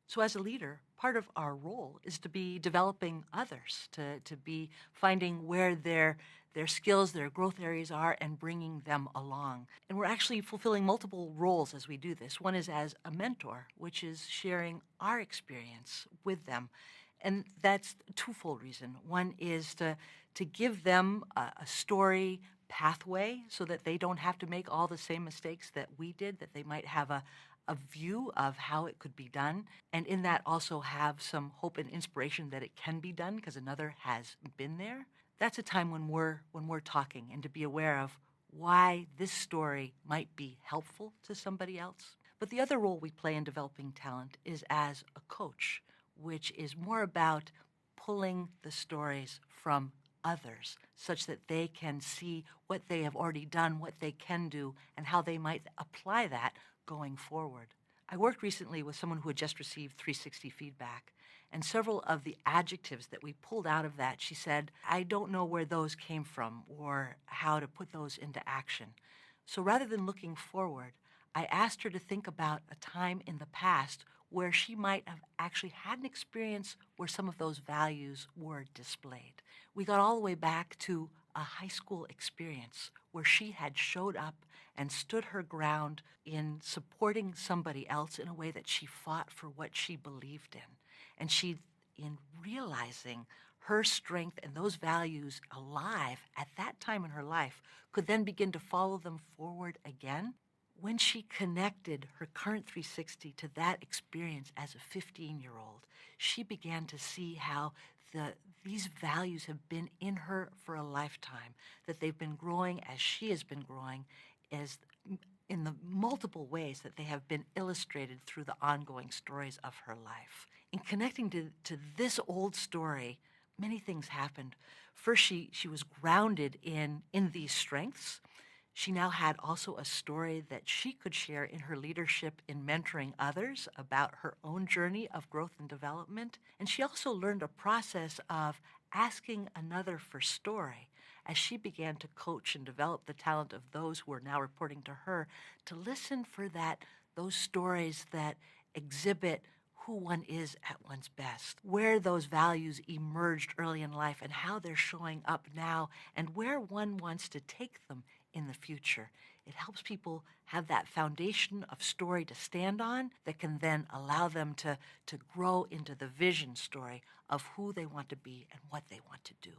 So as a leader, part of our role is to be developing others, to be finding where their skills, their growth areas are, and bringing them along. And we're actually fulfilling multiple roles as we do this. One is as a mentor, which is sharing our experience with them. And that's a twofold reason. One is to give them a story pathway so that they don't have to make all the same mistakes that we did, that they might have a view of how it could be done, and in that also have some hope and inspiration that it can be done because another has been there. That's a time when we're talking, and to be aware of why this story might be helpful to somebody else. But the other role we play in developing talent is as a coach, which is more about pulling the stories from others such that they can see what they have already done, what they can do, and how they might apply that going forward. I worked recently with someone who had just received 360 feedback, and several of the adjectives that we pulled out of that, she said, I don't know where those came from or how to put those into action. So rather than looking forward, I asked her to think about a time in the past where she might have actually had an experience where some of those values were displayed. We got all the way back to a high school experience where she had showed up and stood her ground in supporting somebody else in a way that she fought for what she believed in. And she, in realizing her strength and those values alive at that time in her life, could then begin to follow them forward again. When she connected her current 360 to that experience as a 15-year-old, she began to see how these values have been in her for a lifetime, that they've been growing as she has been growing, as in the multiple ways that they have been illustrated through the ongoing stories of her life. In connecting to this old story, many things happened. First, she was grounded in these strengths. She now had also a story that she could share in her leadership in mentoring others about her own journey of growth and development. And she also learned a process of asking another for story as she began to coach and develop the talent of those who are now reporting to her to listen for those stories that exhibit who one is at one's best, where those values emerged early in life and how they're showing up now, and where one wants to take them in the future. It helps people have that foundation of story to stand on that can then allow them to grow into the vision story of who they want to be and what they want to do.